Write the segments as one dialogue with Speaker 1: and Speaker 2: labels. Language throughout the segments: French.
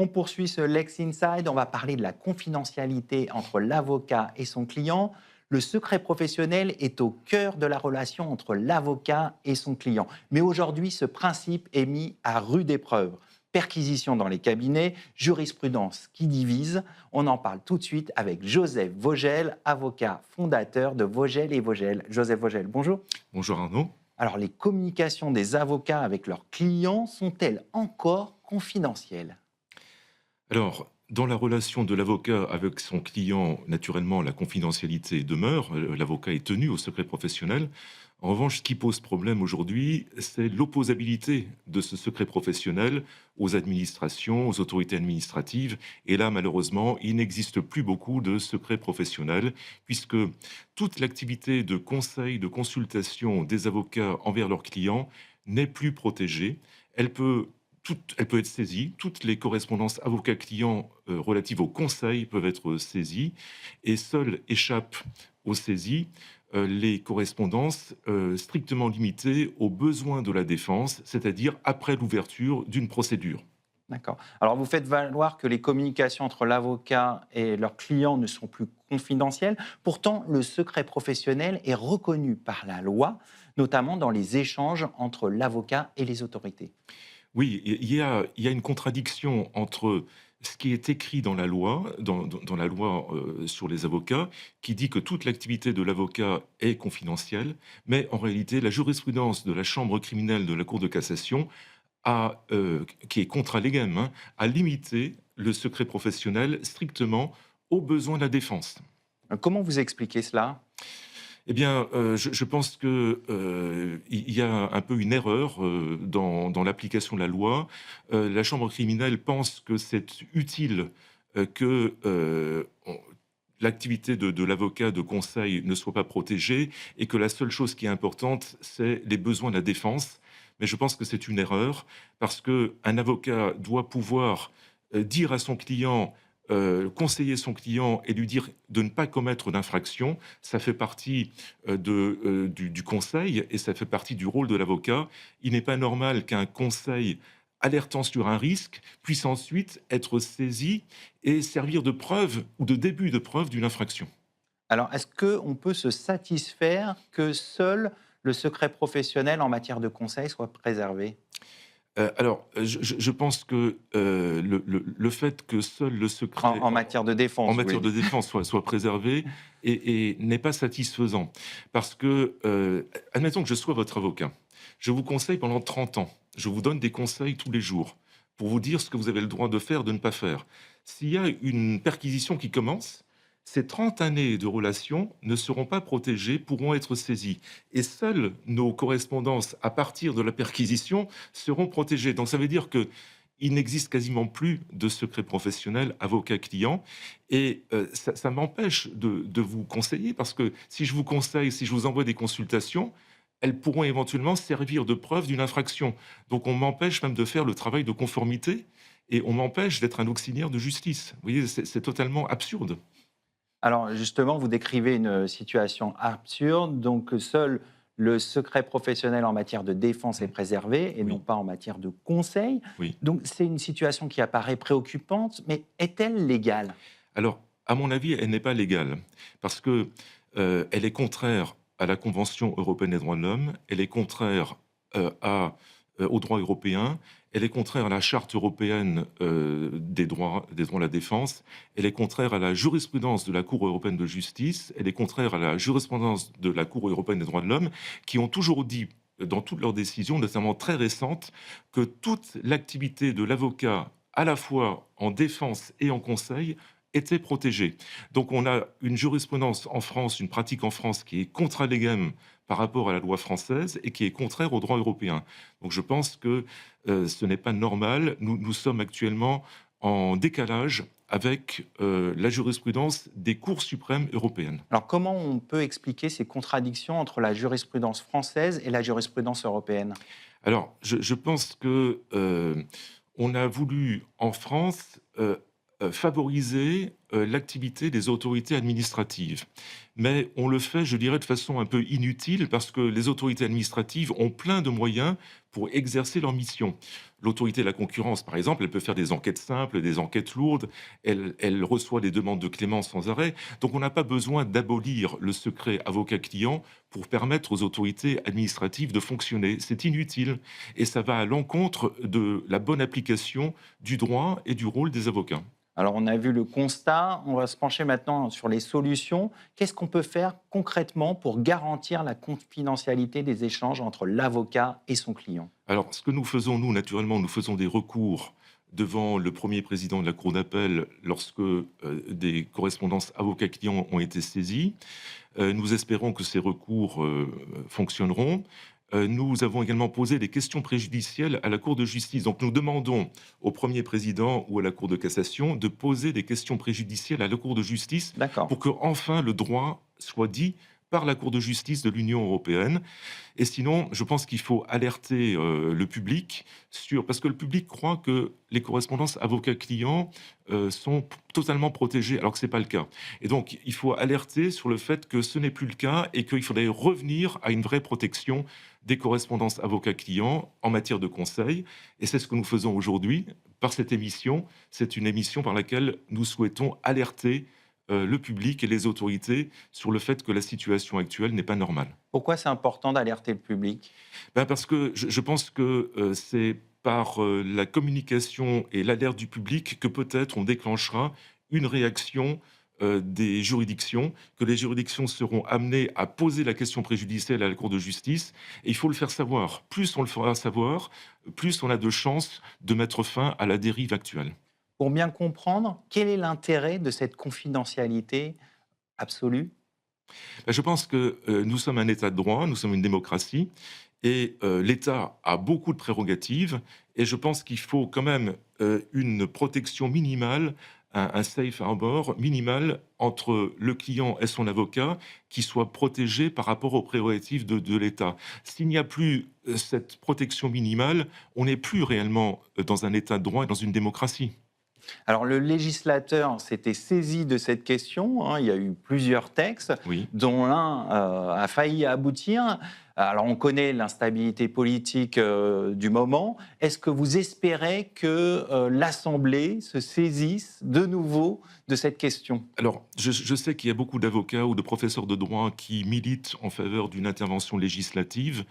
Speaker 1: On poursuit ce Lex Inside. On va parler de la confidentialité entre l'avocat et son client. Le secret professionnel est au cœur de la relation entre l'avocat et son client. Mais aujourd'hui, ce principe est mis à rude épreuve. Perquisition dans les cabinets, jurisprudence qui divise. On en parle tout de suite avec Joseph Vogel, avocat fondateur de Vogel et Vogel. Joseph Vogel, bonjour.
Speaker 2: Bonjour Arnaud.
Speaker 1: Alors, les communications des avocats avec leurs clients sont-elles encore confidentielles?
Speaker 2: Alors, dans la relation de l'avocat avec son client, naturellement, la confidentialité demeure. L'avocat est tenu au secret professionnel. En revanche, ce qui pose problème aujourd'hui, c'est l'opposabilité de ce secret professionnel aux administrations, aux autorités administratives. Et là, malheureusement, il n'existe plus beaucoup de secrets professionnels, puisque toute l'activité de conseil, de consultation des avocats envers leurs clients n'est plus protégée. Elle peut elle peut être saisie. Toutes les correspondances avocat-client relatives au conseil peuvent être saisies et seules échappent aux saisies les correspondances strictement limitées aux besoins de la défense, c'est-à-dire après l'ouverture d'une procédure.
Speaker 1: D'accord. Alors, vous faites valoir que les communications entre l'avocat et leurs clients ne sont plus confidentielles. Pourtant, le secret professionnel est reconnu par la loi, notamment dans les échanges entre l'avocat et les autorités.
Speaker 2: Oui, il y a une contradiction entre ce qui est écrit dans la loi, dans la loi sur les avocats, qui dit que toute l'activité de l'avocat est confidentielle, mais en réalité, la jurisprudence de la Chambre criminelle de la Cour de cassation qui est contra legem, hein, a limité le secret professionnel strictement aux besoins de la défense.
Speaker 1: Comment vous expliquez cela?
Speaker 2: Eh bien, je pense que, il y a un peu une erreur, dans l'application de la loi. La chambre criminelle pense que c'est utile, que, on l'activité de l'avocat de conseil ne soit pas protégée et que la seule chose qui est importante, c'est les besoins de la défense. Mais je pense que c'est une erreur parce qu'un avocat doit pouvoir, dire à son client, conseiller son client et lui dire de ne pas commettre d'infraction, ça fait partie du conseil et ça fait partie du rôle de l'avocat. Il n'est pas normal qu'un conseil alertant sur un risque puisse ensuite être saisi et servir de preuve ou de début de preuve d'une infraction.
Speaker 1: Alors, est-ce qu'on peut se satisfaire que seul le secret professionnel en matière de conseil soit préservé?
Speaker 2: Je pense que le fait que seul le secret
Speaker 1: En matière de
Speaker 2: en
Speaker 1: défense, vous voulez
Speaker 2: matière de
Speaker 1: dire?
Speaker 2: défense soit préservé et n'est pas satisfaisant. Parce que, admettons que je sois votre avocat. Je vous conseille pendant 30 ans. Je vous donne des conseils tous les jours pour vous dire ce que vous avez le droit de faire, de ne pas faire. S'il y a une perquisition qui commence, ces 30 années de relation ne seront pas protégées, pourront être saisies. Et seules nos correspondances à partir de la perquisition seront protégées. Donc ça veut dire que il n'existe quasiment plus de secret professionnel avocat-client et ça m'empêche de vous conseiller parce que si je vous conseille, si je vous envoie des consultations, elles pourront éventuellement servir de preuve d'une infraction. Donc on m'empêche même de faire le travail de conformité et on m'empêche d'être un auxiliaire de justice. Vous voyez, c'est totalement absurde.
Speaker 1: Alors justement, vous décrivez une situation absurde, donc seul le secret professionnel en matière de défense est
Speaker 2: Mmh.
Speaker 1: préservé et non
Speaker 2: Oui,
Speaker 1: pas en matière de conseil.
Speaker 2: oui.
Speaker 1: Donc c'est une situation qui apparaît préoccupante, mais est-elle légale?
Speaker 2: Alors, à mon avis, elle n'est pas légale parce que, elle est contraire à la Convention européenne des droits de l'homme, elle est contraire, au droit européen, elle est contraire à la Charte européenne, des droits de la défense, elle est contraire à la jurisprudence de la Cour européenne de justice, elle est contraire à la jurisprudence de la Cour européenne des droits de l'homme, qui ont toujours dit, dans toutes leurs décisions, notamment très récentes, que toute l'activité de l'avocat, à la fois en défense et en conseil, était protégée. Donc on a une jurisprudence en France, une pratique en France qui est contra legem par rapport à la loi française et qui est contraire au droit européen. Donc je pense que ce n'est pas normal. Nous sommes actuellement en décalage avec la jurisprudence des cours suprêmes européennes.
Speaker 1: Alors comment on peut expliquer ces contradictions entre la jurisprudence française et la jurisprudence européenne?
Speaker 2: Alors, je pense que, on a voulu en France, favoriser, l'activité des autorités administratives. Mais on le fait, je dirais, de façon un peu inutile parce que les autorités administratives ont plein de moyens pour exercer leur mission. L'autorité de la concurrence, par exemple, elle peut faire des enquêtes simples, des enquêtes lourdes, elle reçoit des demandes de clémence sans arrêt. Donc on n'a pas besoin d'abolir le secret avocat-client pour permettre aux autorités administratives de fonctionner. C'est inutile et ça va à l'encontre de la bonne application du droit et du rôle des avocats.
Speaker 1: Alors, on a vu le constat, on va se pencher maintenant sur les solutions. Qu'est-ce qu'on peut faire concrètement pour garantir la confidentialité des échanges entre l'avocat et son client?
Speaker 2: Alors, ce que nous faisons, nous, naturellement, nous faisons des recours devant le premier président de la Cour d'appel lorsque des correspondances avocats-clients ont été saisies. Nous espérons que ces recours fonctionneront. Nous avons également posé des questions préjudicielles à la Cour de justice. Donc nous demandons au premier président ou à la Cour de cassation de poser des questions préjudicielles à la Cour de justice
Speaker 1: D'accord.
Speaker 2: pour que enfin le droit soit dit par la Cour de justice de l'Union européenne. Et sinon, je pense qu'il faut alerter le public sur... Parce que le public croit que les correspondances avocats-clients sont totalement protégées, alors que ce n'est pas le cas. Et donc, il faut alerter sur le fait que ce n'est plus le cas et qu'il faudrait revenir à une vraie protection des correspondances avocats-clients en matière de conseil. Et c'est ce que nous faisons aujourd'hui par cette émission. C'est une émission par laquelle nous souhaitons alerter le public et les autorités sur le fait que la situation actuelle n'est pas normale.
Speaker 1: Pourquoi c'est important d'alerter le public?
Speaker 2: Parce que je pense que c'est par la communication et l'alerte du public que peut-être on déclenchera une réaction des juridictions, que les juridictions seront amenées à poser la question préjudicielle à la Cour de justice. Et il faut le faire savoir. Plus on le fera savoir, plus on a de chances de mettre fin à la dérive actuelle.
Speaker 1: Pour bien comprendre, quel est l'intérêt de cette confidentialité absolue?
Speaker 2: Je pense que nous sommes un État de droit, nous sommes une démocratie, et l'État a beaucoup de prérogatives, et je pense qu'il faut quand même une protection minimale, un safe harbor minimal entre le client et son avocat, qui soit protégé par rapport aux prérogatives de l'État. S'il n'y a plus cette protection minimale, on n'est plus réellement dans un État de droit et dans une démocratie.
Speaker 1: Alors, le législateur s'était saisi de cette question, hein. Il y a eu plusieurs textes,
Speaker 2: Oui.
Speaker 1: dont l'un a failli aboutir. Alors, on connaît l'instabilité politique du moment. Est-ce que vous espérez que l'Assemblée se saisisse de nouveau de cette question?
Speaker 2: Alors, je sais qu'il y a beaucoup d'avocats ou de professeurs de droit qui militent en faveur d'une intervention législative.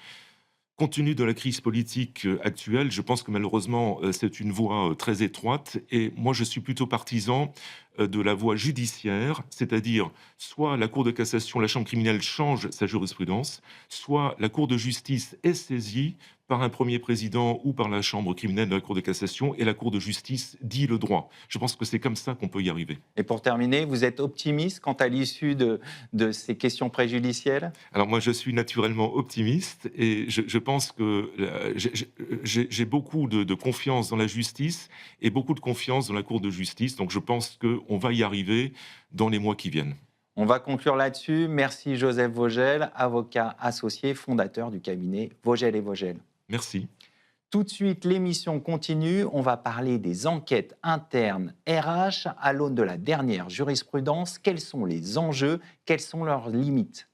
Speaker 2: Compte tenu de la crise politique actuelle, je pense que malheureusement, c'est une voie très étroite et moi, je suis plutôt partisan de la voie judiciaire, c'est-à-dire soit la Cour de cassation, la chambre criminelle change sa jurisprudence, soit la Cour de justice est saisie par un premier président ou par la chambre criminelle de la Cour de cassation et la Cour de justice dit le droit. Je pense que c'est comme ça qu'on peut y arriver.
Speaker 1: Et pour terminer, vous êtes optimiste quant à l'issue de ces questions préjudicielles?
Speaker 2: Alors moi, je suis naturellement optimiste et je pense que j'ai beaucoup de confiance dans la justice et beaucoup de confiance dans la Cour de justice. Donc je pense qu'on va y arriver dans les mois qui viennent.
Speaker 1: On va conclure là-dessus. Merci Joseph Vogel, avocat associé, fondateur du cabinet Vogel et Vogel.
Speaker 2: Merci.
Speaker 1: Tout de suite, l'émission continue. On va parler des enquêtes internes RH à l'aune de la dernière jurisprudence. Quels sont les enjeux? Quelles sont leurs limites?